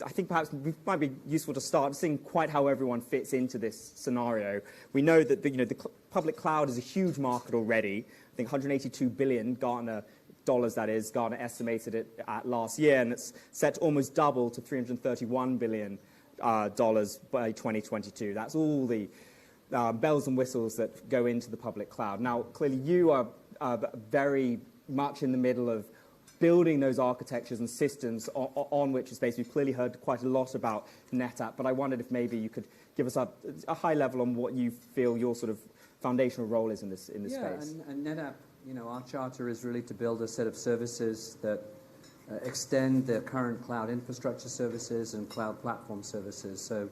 I think perhaps it might be useful to start seeing quite how everyone fits into this scenario. We know that the public cloud is a huge market already. I think 182 billion dollars, that is. Gartner estimated it at last year, and it's set to almost double to $331 billion dollars by 2022. That's all the bells and whistles that go into the public cloud. Now, clearly, you are very much in the middle of building those architectures and systems on which it's based. We've clearly heard quite a lot about NetApp, but I wondered if maybe you could give us a high level on what you feel your sort of foundational role is in this space. And NetApp, our charter is really to build a set of services that extend the current cloud infrastructure services and cloud platform services. So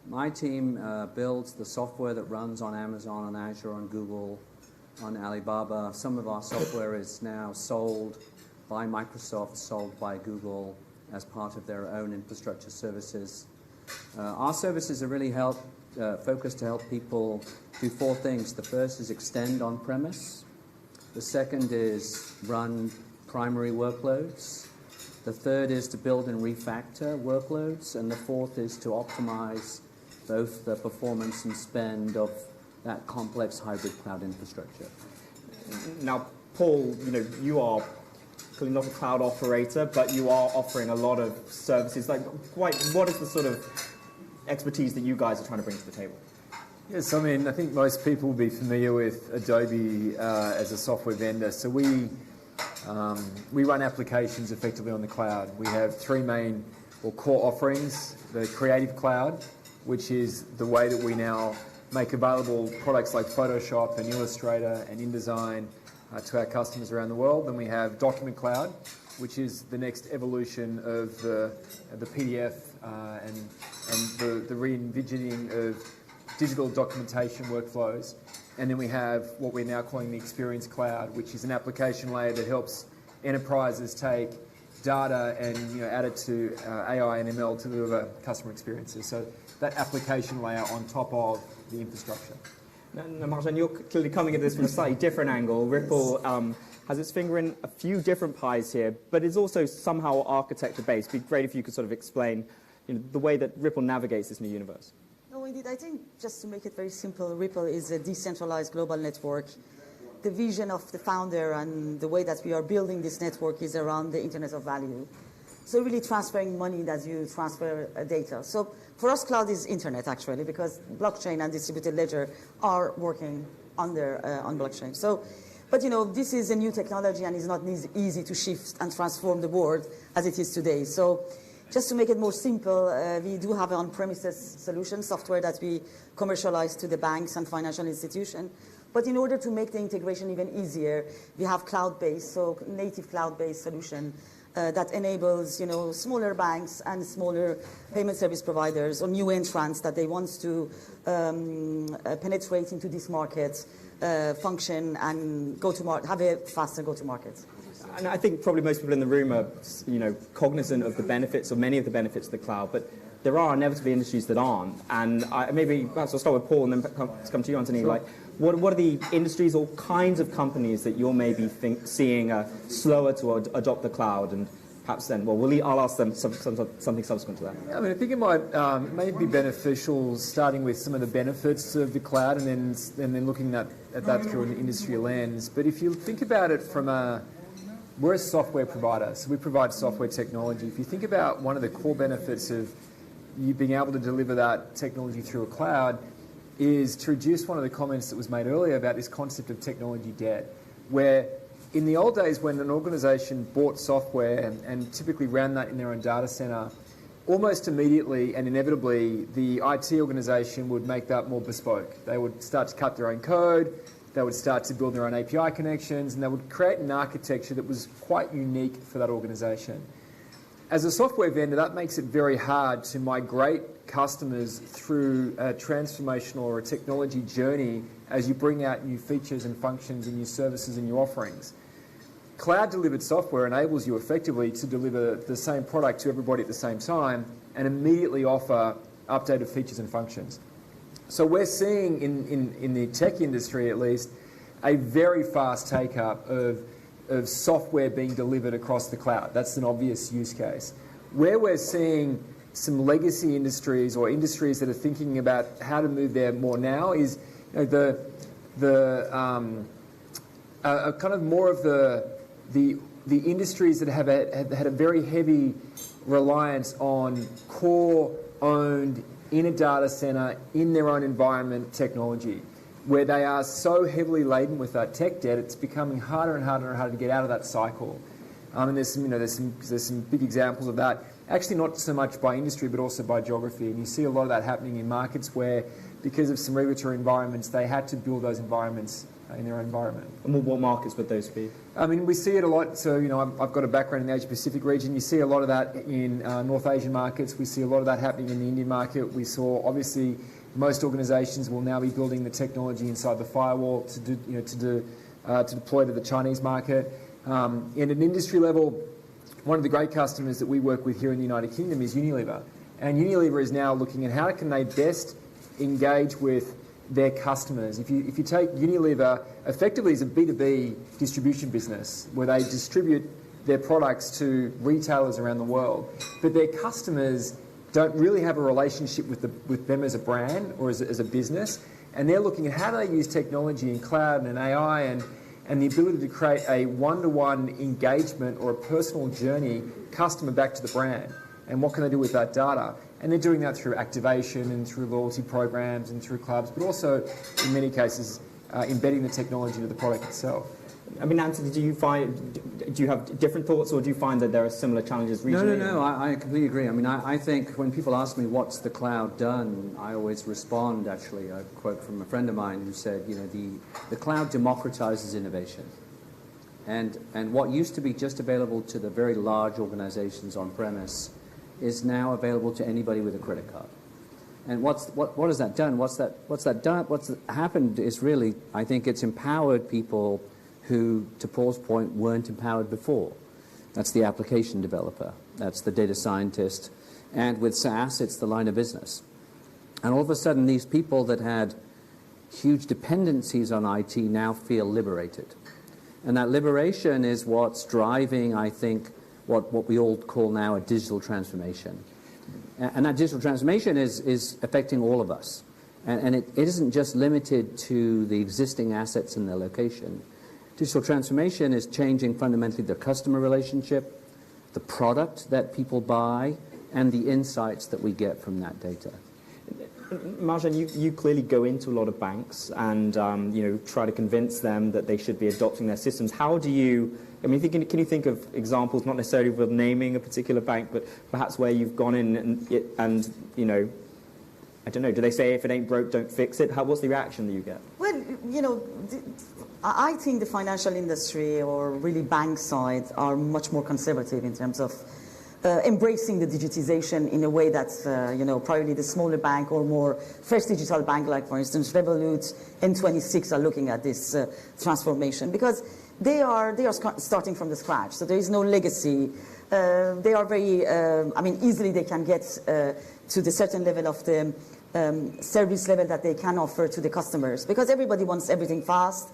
my team builds the software that runs on Amazon, on Azure, on Google, on Alibaba. Some of our software is now sold by Microsoft, sold by Google as part of their own infrastructure services. Our services are really focused to help people do four things. The first is extend on-premise. The second is run primary workloads. The third is to build and refactor workloads. And the fourth is to optimize both the performance and spend of that complex hybrid cloud infrastructure. Now, Paul, you are clearly not a cloud operator, but you are offering a lot of services. What is the sort of expertise that you guys are trying to bring to the table? Yes, I think most people will be familiar with Adobe as a software vendor. So we run applications effectively on the cloud. We have three main or core offerings: the Creative Cloud, which is the way that we now make available products like Photoshop and Illustrator and InDesign to our customers around the world. Then we have Document Cloud, which is the next evolution of the PDF and the re-envisioning of digital documentation workflows. And then we have what we're now calling the Experience Cloud, which is an application layer that helps enterprises take data and add it to AI and ML to deliver customer experiences. So that application layer on top of the infrastructure. Now, Marjan, you're clearly coming at this from a slightly different angle. Ripple has its finger in a few different pies here, but it's also somehow architecture-based. It'd be great if you could sort of explain the way that Ripple navigates this new universe. No, indeed. I think just to make it very simple, Ripple is a decentralized global network. The vision of the founder and the way that we are building this network is around the Internet of Value. So really transferring money that you transfer data. So for us, cloud is internet, actually, because blockchain and distributed ledger are working on blockchain. So, but this is a new technology and it's not easy to shift and transform the world as it is today. So just to make it more simple, we do have an on-premises solution, software that we commercialize to the banks and financial institutions. But in order to make the integration even easier, we have cloud-based, so native cloud-based solution that enables, smaller banks and smaller payment service providers or new entrants that they want to penetrate into this market, function and have a faster go-to-market. And I think probably most people in the room are, cognizant of the benefits, or many of the benefits of the cloud, but there are inevitably industries that aren't. And perhaps I'll start with Paul and then come to you, Anthony. Sure. What are the industries or kinds of companies that you're maybe seeing slower to adopt the cloud? And perhaps then, I'll ask them something subsequent to that. I think it may be beneficial starting with some of the benefits of the cloud and then looking at that through an industry lens. But if you think about it we're a software provider, so we provide software technology. If you think about one of the core benefits of you being able to deliver that technology through a cloud is to reduce one of the comments that was made earlier about this concept of technology debt, where in the old days when an organization bought software and typically ran that in their own data center, almost immediately and inevitably the IT organization would make that more bespoke. They would start to cut their own code, they would start to build their own API connections, and they would create an architecture that was quite unique for that organization. As a software vendor, that makes it very hard to migrate customers through a transformational or a technology journey as you bring out new features and functions and new services and new offerings. Cloud-delivered software enables you effectively to deliver the same product to everybody at the same time and immediately offer updated features and functions. So we're seeing in the tech industry, at least, a very fast take-up of software being delivered across the cloud. That's an obvious use case. Where we're seeing some legacy industries or industries that are thinking about how to move there more now is kind of more of the industries that have had a very heavy reliance on core owned in a data center in their own environment technology, where they are so heavily laden with that tech debt, it's becoming harder and harder and harder to get out of that cycle. And there's some big examples of that. Actually, not so much by industry, but also by geography. And you see a lot of that happening in markets where, because of some regulatory environments, they had to build those environments in their own environment. And what markets would those be? I mean, we see it a lot. So, I've got a background in the Asia-Pacific region. You see a lot of that in North Asian markets. We see a lot of that happening in the Indian market. We saw, obviously, most organisations will now be building the technology inside the firewall to deploy to the Chinese market. In an industry level, one of the great customers that we work with here in the United Kingdom is Unilever. And Unilever is now looking at how can they best engage with their customers. If you take Unilever, effectively is a B2B distribution business where they distribute their products to retailers around the world. But their customers don't really have a relationship with them as a brand or as a business. And they're looking at how do they use technology and cloud and AI and the ability to create a one-to-one engagement or a personal journey customer back to the brand. And what can they do with that data? And they're doing that through activation and through loyalty programs and through clubs, but also, in many cases, embedding the technology into the product itself. I mean, Anthony, do you have different thoughts, or do you find that there are similar challenges regionally? No, I completely agree. I mean, I think when people ask me what's the cloud done, I always respond, actually, a quote from a friend of mine who said, the cloud democratizes innovation. And what used to be just available to the very large organizations on premise is now available to anybody with a credit card. And what has that done? What's happened is really, I think it's empowered people who, to Paul's point, weren't empowered before. That's the application developer. That's the data scientist. And with SaaS, it's the line of business. And all of a sudden, these people that had huge dependencies on IT now feel liberated. And that liberation is what's driving, I think, what we all call now a digital transformation. And that digital transformation is affecting all of us. And it isn't just limited to the existing assets and their location. Digital transformation is changing fundamentally the customer relationship, the product that people buy, and the insights that we get from that data. Marjan, you clearly go into a lot of banks and try to convince them that they should be adopting their systems. How do you? I mean, can you think of examples, not necessarily with naming a particular bank, but perhaps where you've gone in and I don't know, do they say if it ain't broke, don't fix it? What's the reaction that you get? Well, I think the financial industry, or really bank side, are much more conservative in terms of embracing the digitization in a way that, probably the smaller bank or more fresh digital bank, like, for instance, Revolut, N26, are looking at this transformation because they are starting from the scratch. So there is no legacy. They are very, easily they can get to the certain level of the service level that they can offer to the customers, because everybody wants everything fast,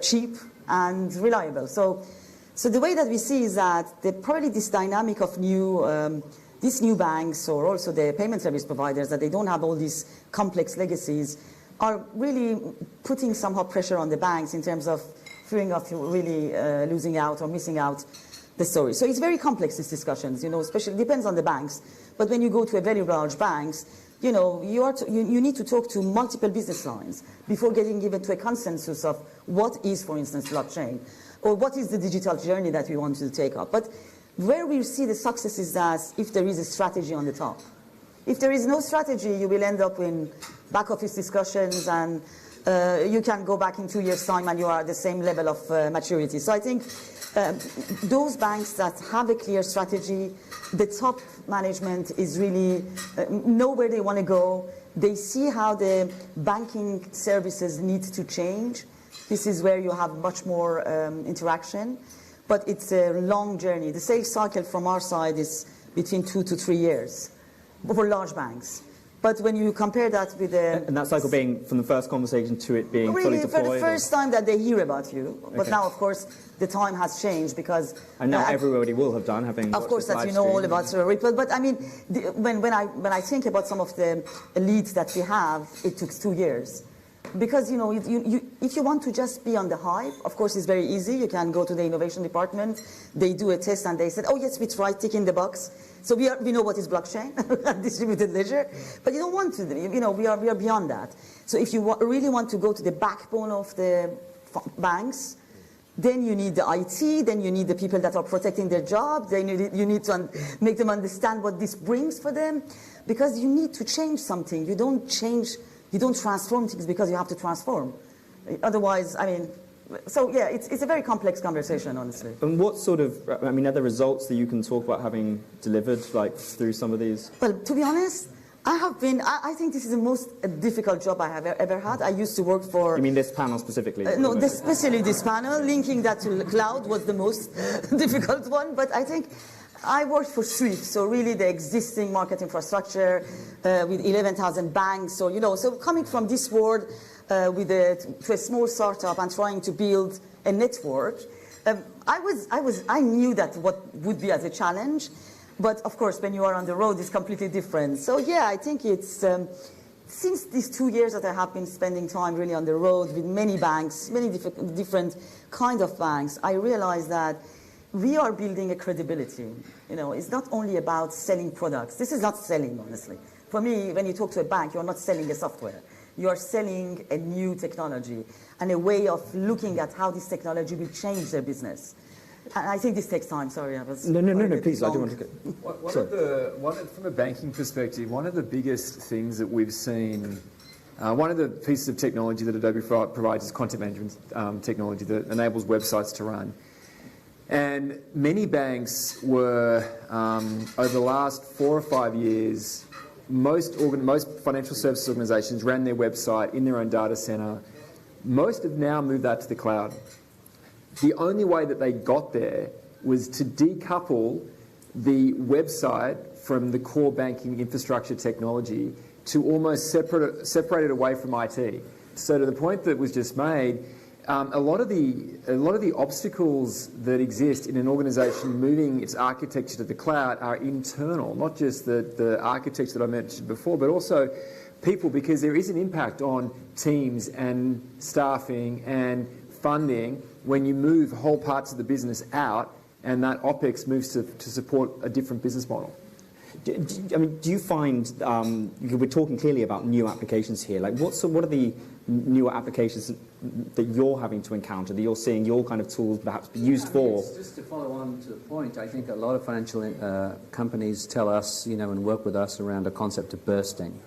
cheap, and reliable. So the way that we see is that probably this dynamic of these new banks, or also the payment service providers, that they don't have all these complex legacies, are really putting somehow pressure on the banks in terms of fearing of really losing out or missing out the story. So it's very complex, these discussions, especially depends on the banks. But when you go to a very large banks, you need to talk to multiple business lines before getting given to a consensus of what is, for instance, blockchain, or what is the digital journey that we want to take up. But where we see the success is that if there is a strategy on the top. If there is no strategy, you will end up in back office discussions, and you can go back in 2 years' time and you are at the same level of maturity. So I think those banks that have a clear strategy, the top management is really know where they want to go. They see how the banking services need to change. This is where you have much more interaction, but it's a long journey. The sales cycle from our side is between 2 to 3 years for large banks. But when you compare that with the... And that cycle being from the first conversation to it being fully really deployed? for the first time that they hear about you. But Okay. now, of course, the time has changed because... And now everybody will have done, having Of watched course, this that live you know all stream. about Ripple. But I mean, when I think about some of the leads that we have, it took 2 years. Because, if you want to just be on the hype, of course, it's very easy. You can go to the innovation department. They do a test and they said, oh, yes, we tried, tick in the box. So we know what is blockchain, distributed ledger. But you don't want to, we are beyond that. So if you really want to go to the backbone of the banks, then you need the IT, then you need the people that are protecting their job, then you need to make them understand what this brings for them. Because you need to change something. You don't transform things because you have to transform. Otherwise, so yeah, it's a very complex conversation, honestly. And what sort of, are there results that you can talk about having delivered, like through some of these? Well, to be honest, I think this is the most difficult job I have ever had. I used to work for... You mean this panel specifically? No, especially this panel. Linking that to cloud was the most difficult one. But I think I worked for Swift, so really the existing market infrastructure with 11,000 banks. So coming from this world to a small startup and trying to build a network, I knew that what would be as a challenge. But of course, when you are on the road, it's completely different. So yeah, I think it's since these 2 years that I have been spending time really on the road with many banks, many different kind of banks, I realized that we are building a credibility. It's not only about selling products. This is not selling, honestly. For me, when you talk to a bank, you're not selling a software. You are selling a new technology and a way of looking at how this technology will change their business. And I think this takes time. Sorry, I was... No, please, I do want to go. From a banking perspective, one of the biggest things that we've seen, one of the pieces of technology that Adobe provides is content management technology that enables websites to run. And many banks were, over the last 4 or 5 years, most financial services organizations ran their website in their own data center. Most have now moved that to the cloud. The only way that they got there was to decouple the website from the core banking infrastructure technology to almost separate it away from IT. So to the point that was just made, a lot of the obstacles that exist in an organization moving its architecture to the cloud are internal, not just the architects that I mentioned before, but also people, because there is an impact on teams and staffing and funding when you move whole parts of the business out and that OPEX moves to support a different business model. Do you find, we're talking clearly about new applications here, like what are the newer applications that you're having to encounter, that you're seeing your kind of tools perhaps be used for? Just to follow on to the point, I think a lot of financial companies tell us, and work with us around a concept of bursting.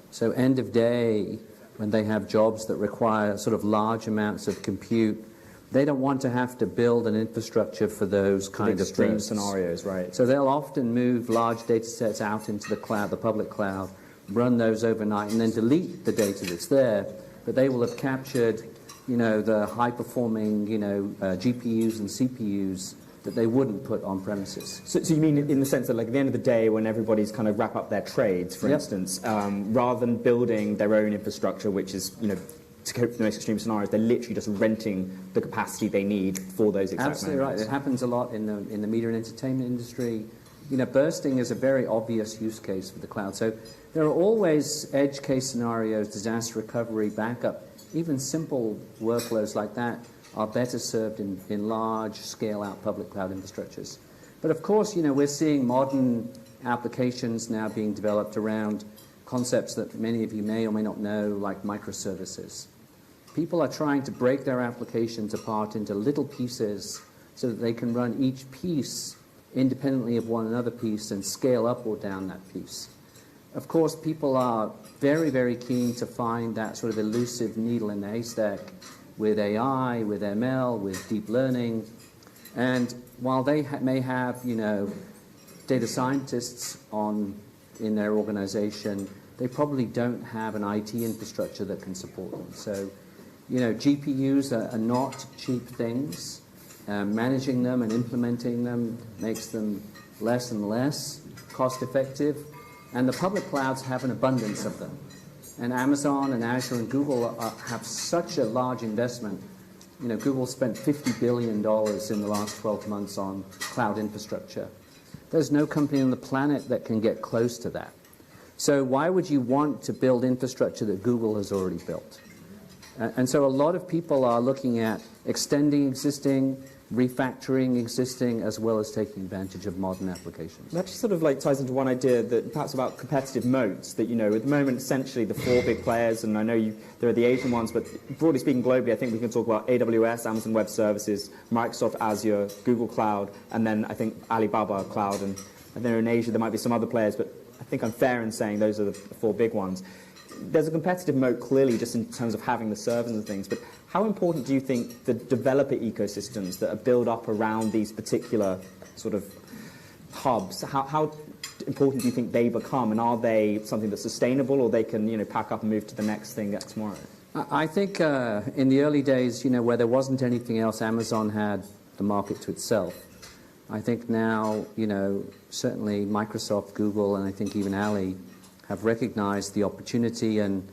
So end of day, when they have jobs that require sort of large amounts of compute, they don't want to have to build an infrastructure for those kind of extreme bursts. scenarios, right? So they'll often move large data sets out into the cloud, the public cloud, run those overnight, and then delete the data that's there. But they will have captured, the high-performing, GPUs and CPUs that they wouldn't put on premises. So you mean in the sense that, like, at the end of the day, when everybody's kind of wrap up their trades, for instance, rather than building their own infrastructure, which is, to cope with the most extreme scenarios, they're literally just renting the capacity they need for those exact Absolutely moments. right. It happens a lot in the media and entertainment industry. Bursting is a very obvious use case for the cloud. So there are always edge case scenarios, disaster recovery, backup. Even simple workloads like that are better served in large scale-out public cloud infrastructures. But of course, we're seeing modern applications now being developed around concepts that many of you may or may not know, like microservices. People are trying to break their applications apart into little pieces so that they can run each piece independently of one another piece and scale up or down that piece. Of course, people are very, very keen to find that sort of elusive needle in the haystack with AI, with ML, with deep learning. And while they may have, data scientists in their organization, they probably don't have an IT infrastructure that can support them. So, GPUs are not cheap things. Managing them and implementing them makes them less and less cost effective. And the public clouds have an abundance of them. And Amazon and Azure and Google have such a large investment. You know, Google spent $50 billion in the last 12 months on cloud infrastructure. There's no company on the planet that can get close to that. So why would you want to build infrastructure that Google has already built? And so a lot of people are looking at extending existing, refactoring existing, as well as taking advantage of modern applications. That just sort of like ties into one idea that perhaps about competitive moats, that, you know, at the moment, essentially the four big players, and I know there are the Asian ones, but broadly speaking globally, I think we can talk about AWS, Amazon Web Services, Microsoft Azure, Google Cloud, and then I think Alibaba Cloud, and then in Asia there might be some other players, but I think I'm fair in saying those are the four big ones. There's a competitive moat clearly just in terms of having the servers and things, but how important do you think the developer ecosystems that are built up around these particular sort of hubs, how important do you think they become, and are they something that's sustainable, or they can, you know, pack up and move to the next thing tomorrow? I think in the early days, you know, where there wasn't anything else, Amazon had the market to itself. I think now, you know, certainly Microsoft, Google, and I think even Ali have recognized the opportunity. And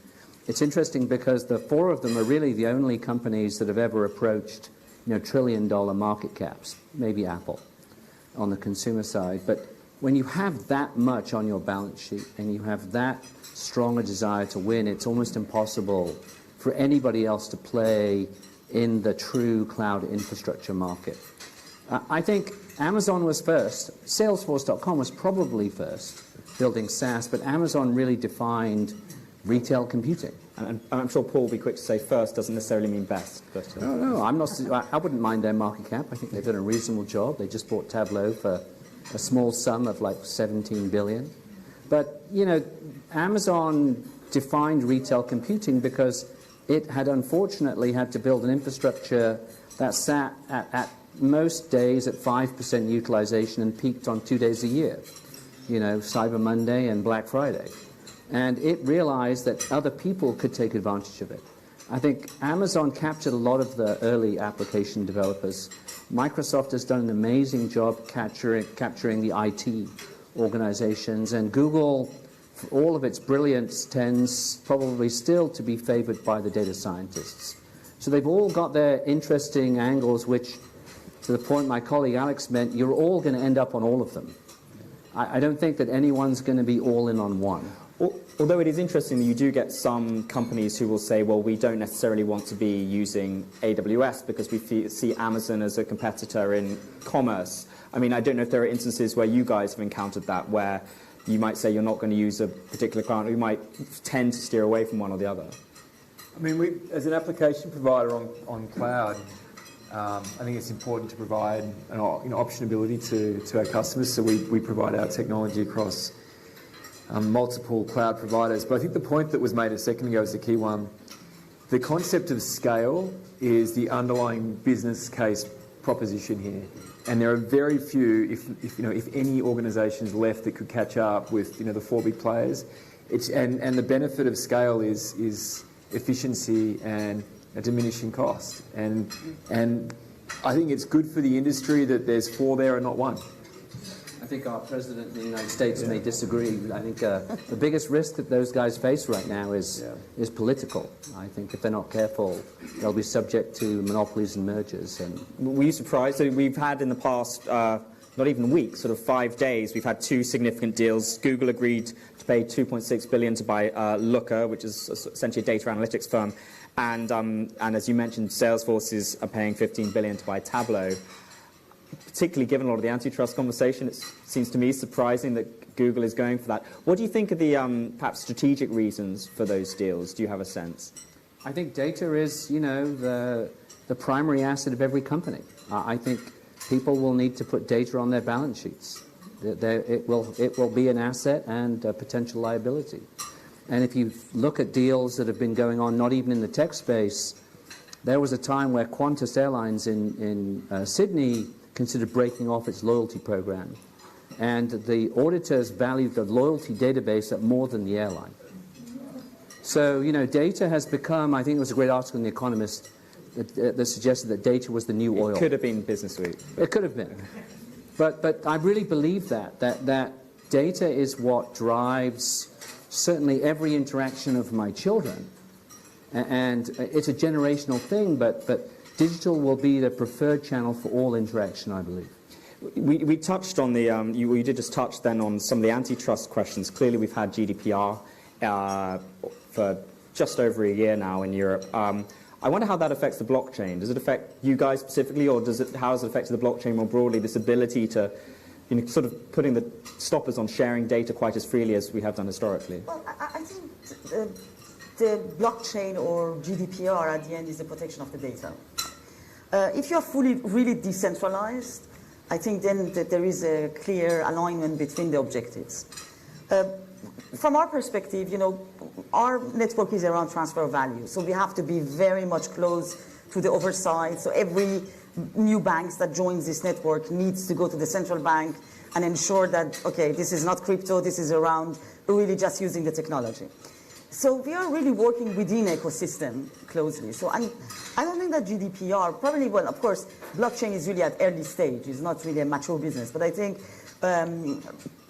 it's interesting because the four of them are really the only companies that have ever approached, you know, trillion-dollar market caps, maybe Apple on the consumer side. But when you have that much on your balance sheet and you have that strong a desire to win, it's almost impossible for anybody else to play in the true cloud infrastructure market. I think Amazon was first. Salesforce.com was probably first, building SaaS, but Amazon really defined retail computing. And I'm sure Paul will be quick to say first doesn't necessarily mean best. But, No, I'm not. I wouldn't mind their market cap. I think they've done a reasonable job. They just bought Tableau for a small sum of like 17 billion. But, you know, Amazon defined retail computing because it had unfortunately had to build an infrastructure that sat at most days at 5% utilization and peaked on 2 days a year. You know, Cyber Monday and Black Friday. And it realized that other people could take advantage of it. I think Amazon captured a lot of the early application developers. Microsoft has done an amazing job capturing the IT organizations, and Google, for all of its brilliance, tends probably still to be favored by the data scientists. So they've all got their interesting angles, which, to the point my colleague Alex meant, you're all going to end up on all of them. I don't think that anyone's going to be all in on one. Although it is interesting that you do get some companies who will say, well, we don't necessarily want to be using AWS because we see Amazon as a competitor in commerce. I mean, I don't know if there are instances where you guys have encountered that, where you might say you're not going to use a particular client, or you might tend to steer away from one or the other. I mean, we, as an application provider on cloud, I think it's important to provide an optionality to our customers. So we provide our technology across multiple cloud providers. But I think the point that was made a second ago is the key one. The concept of scale is the underlying business case proposition here. And there are very few, if any, organisations left that could catch up with, you know, the four big players. And the benefit of scale is efficiency and a diminishing cost. And I think it's good for the industry that there's four there and not one. I think our president of the United States may disagree. I think the biggest risk that those guys face right now is political. I think if they're not careful, they'll be subject to monopolies and mergers. And were you surprised? So we've had in the past, not even weeks, sort of 5 days, we've had two significant deals. Google agreed to pay $2.6 billion to buy Looker, which is essentially a data analytics firm. And as you mentioned, Salesforce are paying $15 billion to buy Tableau. Particularly given a lot of the antitrust conversation, it seems to me surprising that Google is going for that. What do you think are the perhaps strategic reasons for those deals? Do you have a sense? I think data is, you know, the primary asset of every company. I think people will need to put data on their balance sheets. It will be an asset and a potential liability. And if you look at deals that have been going on, not even in the tech space, there was a time where Qantas Airlines in Sydney considered breaking off its loyalty program. And the auditors valued the loyalty database at more than the airline. So, you know, data has become, I think it was a great article in The Economist that suggested that data was the new oil. It could have been Business Week. It could have been. But I really believe that data is what drives certainly every interaction of my children. And it's a generational thing, but digital will be the preferred channel for all interaction, I believe. We touched on the, you did just touch then on some of the antitrust questions. Clearly we've had GDPR for just over a year now in Europe. I wonder how that affects the blockchain. Does it affect you guys specifically, or how has it affected the blockchain more broadly, this ability to, sort of putting the stoppers on sharing data quite as freely as we have done historically? Well, I think the blockchain or GDPR at the end is the protection of the data. If you're really decentralized, I think then that there is a clear alignment between the objectives. From our perspective, our network is around transfer of value, so we have to be very much close to the oversight. So every new bank that joins this network needs to go to the central bank and ensure that, okay, this is not crypto, this is around really just using the technology. So we are really working within ecosystem closely. So I don't think that GDPR, probably, well, of course, blockchain is really at early stage. It's not really a mature business. But I think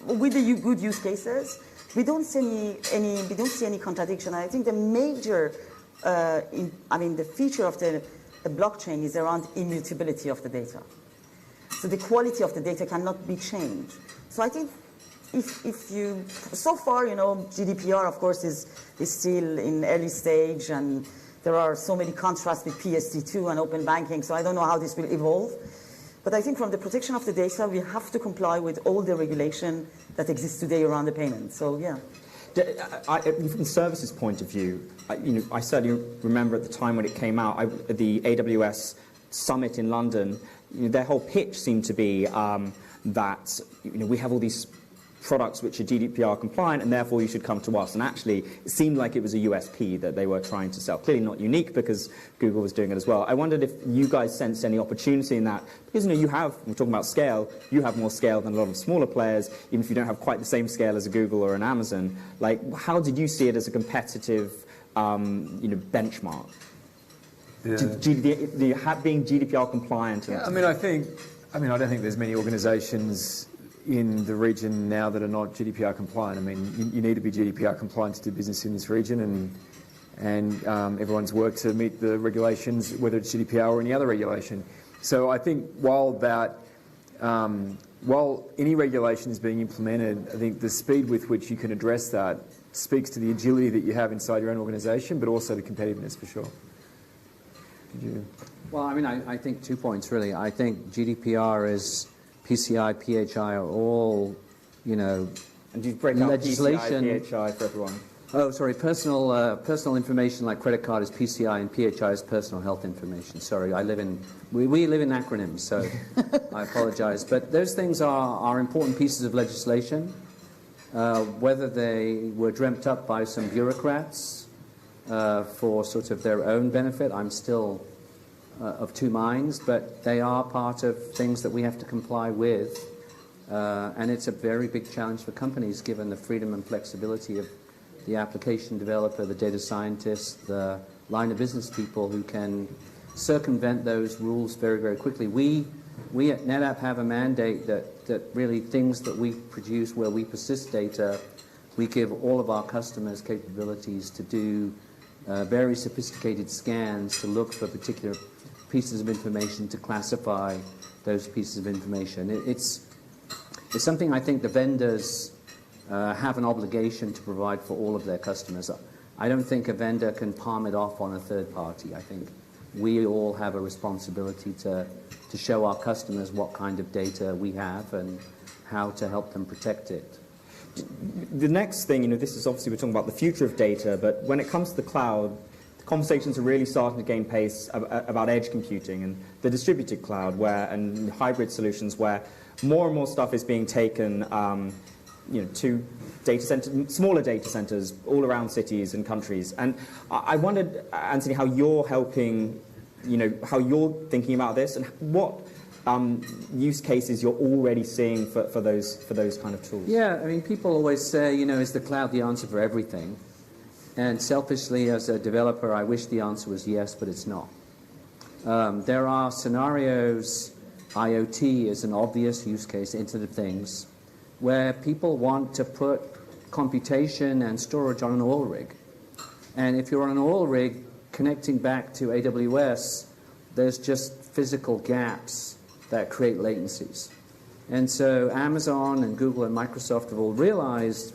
with the good use cases, we don't see any contradiction. I think the major, the feature of the blockchain is around immutability of the data. So the quality of the data cannot be changed. So I think if you, so far, GDPR, of course, is still in early stage, and there are so many contrasts with PSD2 and open banking, so I don't know how this will evolve. But I think from the protection of the data, we have to comply with all the regulation that exists today around the payment. So, yeah. From the services point of view, I certainly remember at the time when it came out, at the AWS summit in London, their whole pitch seemed to be that we have all these products which are GDPR compliant, and therefore you should come to us. And actually, it seemed like it was a USP that they were trying to sell. Clearly not unique, because Google was doing it as well. I wondered if you guys sensed any opportunity in that, because we're talking about scale, you have more scale than a lot of smaller players, even if you don't have quite the same scale as a Google or an Amazon. Like, how did you see it as a competitive benchmark? Being GDPR compliant? Yeah, I don't think there's many organizations in the region now that are not GDPR compliant. You need to be GDPR compliant to do business in this region, and everyone's worked to meet the regulations, whether it's GDPR or any other regulation. So I think while any regulation is being implemented, I think the speed with which you can address that speaks to the agility that you have inside your own organization, but also the competitiveness, for sure. Well, I think 2 points, really. I think GDPR is PCI, PHI are all, And do you break out legislation. PCI, PHI for everyone? Oh, sorry. Personal information like credit card is PCI, and PHI is personal health information. Sorry, we live in acronyms, so I apologize. But those things are important pieces of legislation. Whether they were dreamt up by some bureaucrats for sort of their own benefit, I'm still of two minds, but they are part of things that we have to comply with. And it's a very big challenge for companies, given the freedom and flexibility of the application developer, the data scientist, the line of business people who can circumvent those rules very, very quickly. We at NetApp have a mandate that really things that we produce where we persist data, we give all of our customers capabilities to do very sophisticated scans to look for particular pieces of information, to classify those pieces of information. It's something I think the vendors have an obligation to provide for all of their customers. I don't think a vendor can palm it off on a third party. I think we all have a responsibility to show our customers what kind of data we have and how to help them protect it. The next thing, this is obviously we're talking about the future of data, but when it comes to the cloud, the conversations are really starting to gain pace about edge computing and the distributed cloud and hybrid solutions where more and more stuff is being taken to data centers, smaller data centers all around cities and countries. And I wondered, Anthony, how you're helping, how you're thinking about this and what use cases you're already seeing for those kind of tools. Yeah, people always say, is the cloud the answer for everything? And selfishly, as a developer, I wish the answer was yes, but it's not. There are scenarios. IoT is an obvious use case, Internet of Things. where people want to put computation and storage on an oil rig. And if you're on an oil rig connecting back to AWS, there's just physical gaps that create latencies. And so Amazon and Google and Microsoft have all realized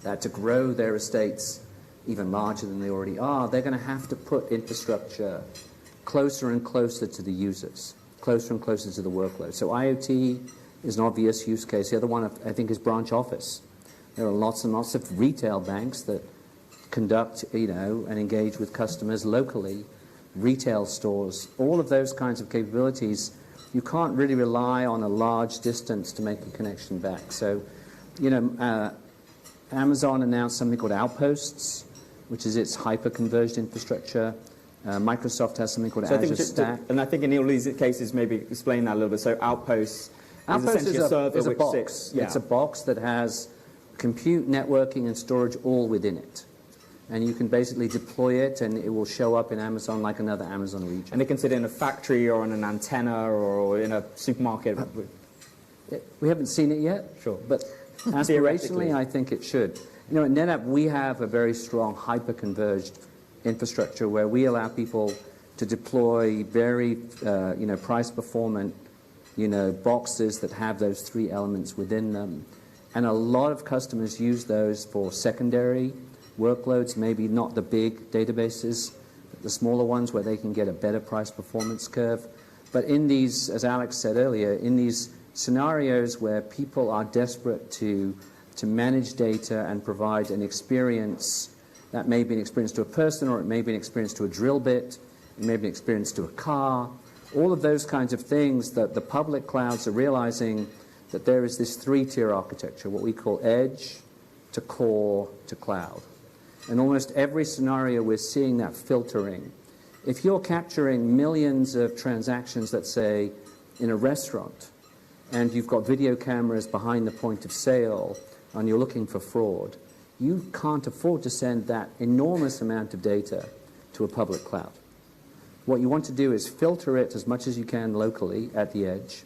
that to grow their estates even larger than they already are, they're going to have to put infrastructure closer and closer to the users, closer and closer to the workload. So IoT is an obvious use case. The other one, I think, is branch office. There are lots and lots of retail banks that conduct, and engage with customers locally, retail stores, all of those kinds of capabilities. You can't really rely on a large distance to make a connection back. So, Amazon announced something called Outposts, which is its hyper-converged infrastructure. Microsoft has something called Azure Stack. And I think in all these cases, maybe explain that a little bit. So Outposts is essentially a server is a which box. sits... Yeah. It's a box that has compute, networking, and storage all within it. And you can basically deploy it, and it will show up in Amazon like another Amazon region. And they can sit in a factory or on an antenna or in a supermarket. We haven't seen it yet, Sure. But aspirationally, I think it should. At NetApp, we have a very strong hyper-converged infrastructure where we allow people to deploy very, price-performant, boxes that have those three elements within them. And a lot of customers use those for secondary workloads, maybe not the big databases, but the smaller ones where they can get a better price-performance curve. But in these, as Alex said earlier, in these scenarios where people are desperate to manage data and provide an experience, that may be an experience to a person, or it may be an experience to a drill bit, it may be an experience to a car, all of those kinds of things, that the public clouds are realizing that there is this three-tier architecture, what we call edge to core to cloud. And almost every scenario we're seeing that filtering. If you're capturing millions of transactions, let's say, in a restaurant, and you've got video cameras behind the point of sale, and you're looking for fraud, you can't afford to send that enormous amount of data to a public cloud. What you want to do is filter it as much as you can locally at the edge,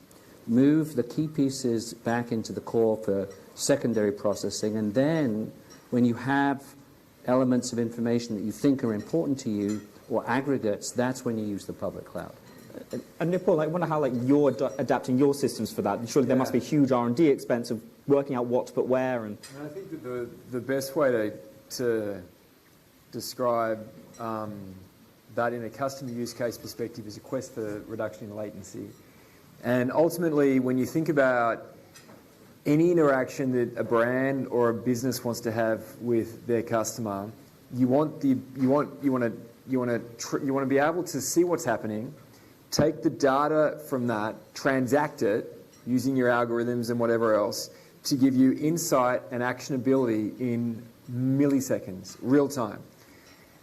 move the key pieces back into the core for secondary processing, and then when you have elements of information that you think are important to you, or aggregates, that's when you use the public cloud. And Paul, I wonder how you're adapting your systems for that. Surely there must be a huge R&D expense of working out what to put where. And I think that the best way to describe that in a customer use case perspective is a quest for reduction in latency. And ultimately, when you think about any interaction that a brand or a business wants to have with their customer, you want to be able to see what's happening, take the data from that, transact it using your algorithms and whatever else to give you insight and actionability in milliseconds, real time.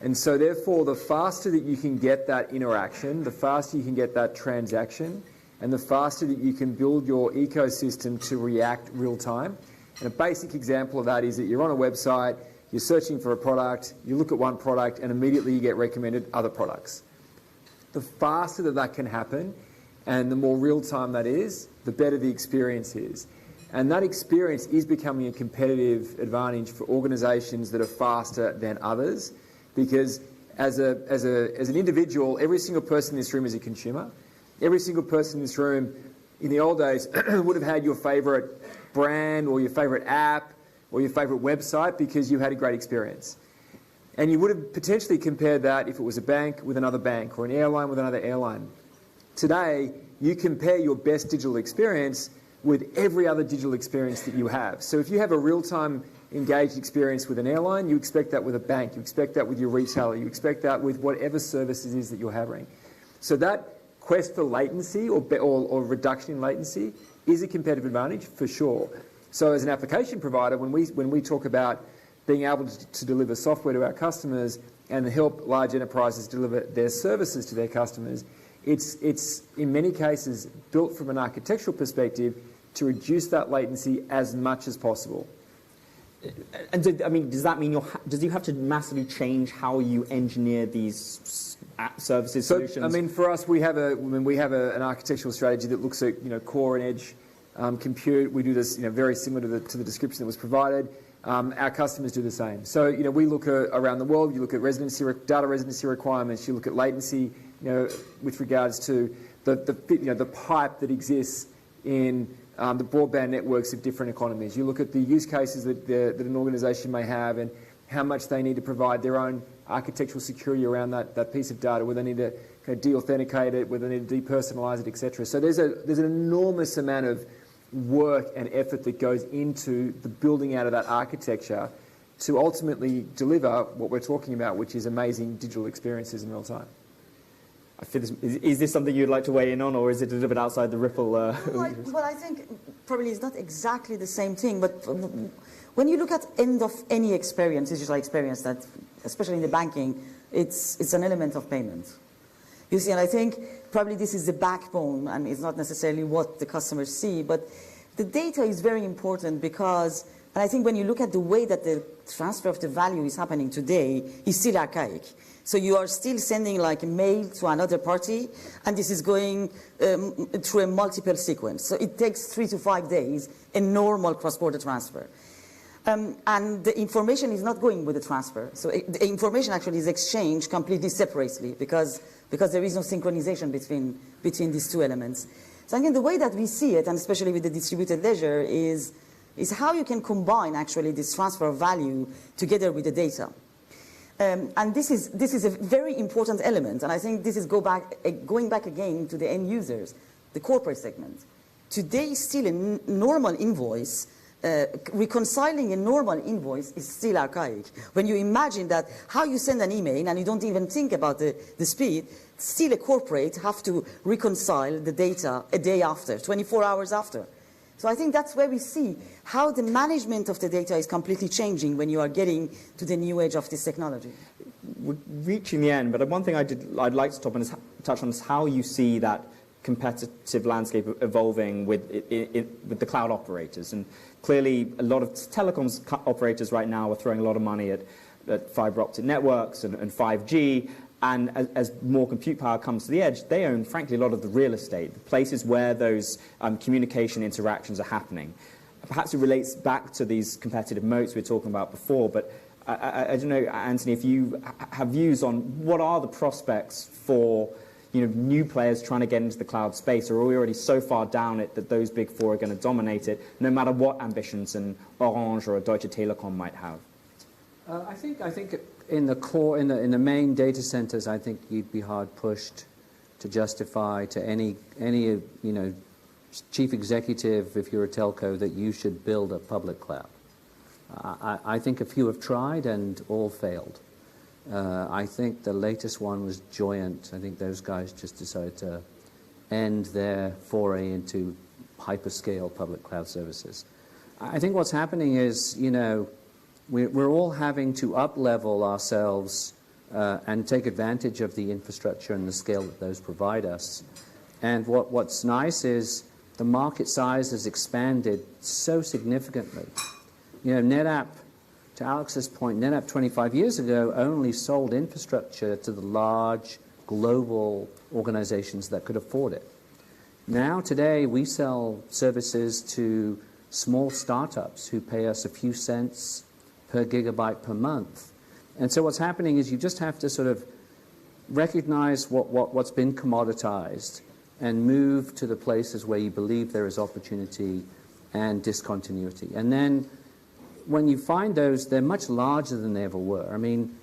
And so therefore, the faster that you can get that interaction, the faster you can get that transaction, and the faster that you can build your ecosystem to react real time. And a basic example of that is that you're on a website, you're searching for a product, you look at one product, and immediately you get recommended other products. The faster that can happen, and the more real time that is, the better the experience is. And that experience is becoming a competitive advantage for organizations that are faster than others, because as an individual, every single person in this room is a consumer. Every single person in this room, in the old days, would have had your favorite brand or your favorite app or your favorite website because you had a great experience. And you would have potentially compared that if it was a bank with another bank or an airline with another airline. Today, you compare your best digital experience with every other digital experience that you have. So if you have a real-time engaged experience with an airline, you expect that with a bank, you expect that with your retailer, you expect that with whatever services it is that you're having. So that quest for latency or reduction in latency is a competitive advantage for sure. So as an application provider, when we talk about being able to deliver software to our customers and help large enterprises deliver their services to their customers, it's in many cases built from an architectural perspective to reduce that latency as much as possible. And does that mean does you have to massively change how you engineer these app services, solutions? For us, we have an architectural strategy that looks at core and edge compute. We do this very similar to the description that was provided. Our customers do the same. So we look around the world. You look at data residency requirements. You look at latency, with regards to the pipe that exists in the broadband networks of different economies. You look at the use cases that an organisation may have and how much they need to provide their own architectural security around that piece of data, whether they need to de-authenticate it, whether they need to depersonalize it, etc. So there's an enormous amount of work and effort that goes into the building out of that architecture to ultimately deliver what we're talking about, which is amazing digital experiences in real time. Is this something you'd like to weigh in on, or is it a little bit outside the Ripple? Well, I think probably it's not exactly the same thing, but when you look at end of any experience, digital experience, that especially in the banking, it's an element of payment. You see, and I think probably this is the backbone, and it's not necessarily what the customers see, but the data is very important because, and I think when you look at the way that the transfer of the value is happening today, it's still archaic. So you are still sending like a mail to another party, and this is going through a multiple sequence. So it takes 3 to 5 days, a normal cross-border transfer. And the information is not going with the transfer. So the information actually is exchanged completely separately because there is no synchronization between these two elements. So again, the way that we see it, and especially with the distributed ledger, is how you can combine actually this transfer of value together with the data. And this is a very important element, and I think this is going back again to the end users, the corporate segment. Today, still a normal invoice, reconciling a normal invoice is still archaic. When you imagine that how you send an email and you don't even think about the speed, still a corporate have to reconcile the data a day after, 24 hours after. So I think that's where we see how the management of the data is completely changing when you are getting to the new age of this technology. We're reaching the end, but one thing I'd like to touch on is how you see that competitive landscape evolving with the cloud operators. And clearly, a lot of telecoms operators right now are throwing a lot of money at fiber optic networks and 5G. And as more compute power comes to the edge, they own, frankly, a lot of the real estate, the places where those communication interactions are happening. Perhaps it relates back to these competitive moats we were talking about before, but I don't know, Anthony, if you have views on what are the prospects for new players trying to get into the cloud space, or are we already so far down it that those big four are going to dominate it, no matter what ambitions an Orange or a Deutsche Telekom might have? I think in the core, in the main data centers, I think you'd be hard pushed to justify to any chief executive, if you're a telco, that you should build a public cloud. I think a few have tried and all failed. I think the latest one was Joyent. I think those guys just decided to end their foray into hyperscale public cloud services. I think what's happening is, we're all having to up-level ourselves and take advantage of the infrastructure and the scale that those provide us. And what's nice is the market size has expanded so significantly. NetApp, to Alex's point, NetApp 25 years ago only sold infrastructure to the large global organizations that could afford it. Now, today, we sell services to small startups who pay us a few cents per gigabyte per month. And so what's happening is you just have to sort of recognize what's been commoditized and move to the places where you believe there is opportunity and discontinuity. And then when you find those, they're much larger than they ever were. I mean,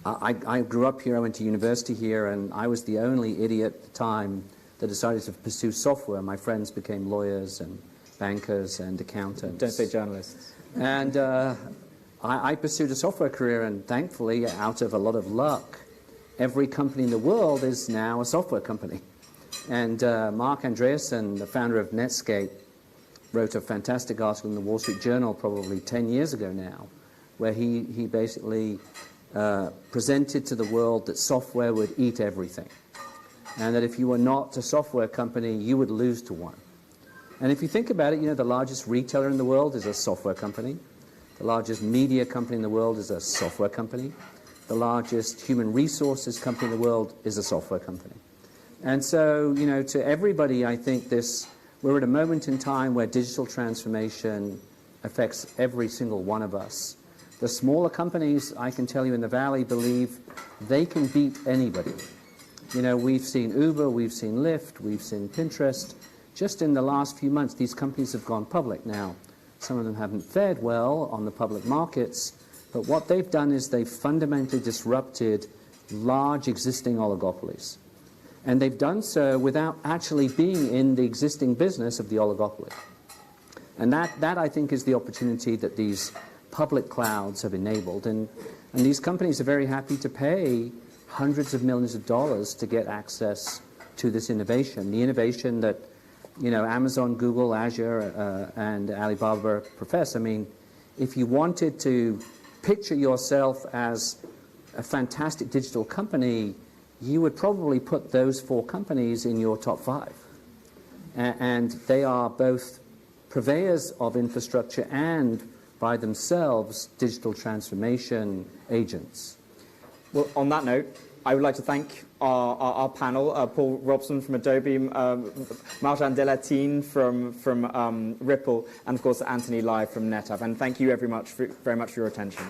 I grew up here, I went to university here, and I was the only idiot at the time that decided to pursue software. My friends became lawyers and bankers and accountants. Don't say journalists. And I pursued a software career, and thankfully, out of a lot of luck, every company in the world is now a software company. And Mark Andreessen, the founder of Netscape, wrote a fantastic article in the Wall Street Journal probably 10 years ago now, where he basically presented to the world that software would eat everything, and that if you were not a software company, you would lose to one. And if you think about it, the largest retailer in the world is a software company. The largest media company in the world is a software company. The largest human resources company in the world is a software company. And so, to everybody, I think this We're at a moment in time where digital transformation affects every single one of us. The smaller companies, I can tell you in the Valley, believe they can beat anybody. You know, we've seen Uber, we've seen Lyft, we've seen Pinterest. Just in the last few months, these companies have gone public now. Some of them haven't fared well on the public markets, but what they've done is they've fundamentally disrupted large existing oligopolies. And they've done so without actually being in the existing business of the oligopoly. And that I think, is the opportunity that these public clouds have enabled. And these companies are very happy to pay hundreds of millions of dollars to get access to this innovation, the innovation that, you know, Amazon, Google, Azure, and Alibaba profess. I mean, if you wanted to picture yourself as a fantastic digital company, you would probably put those 4 companies in your top 5. And they are both purveyors of infrastructure and, by themselves, digital transformation agents. Well, on that note, I would like to thank our panel, Paul Robson from Adobe, Marjan Delatinne from Ripple, and of course Anthony Lye from NetApp. And thank you very much for your attention.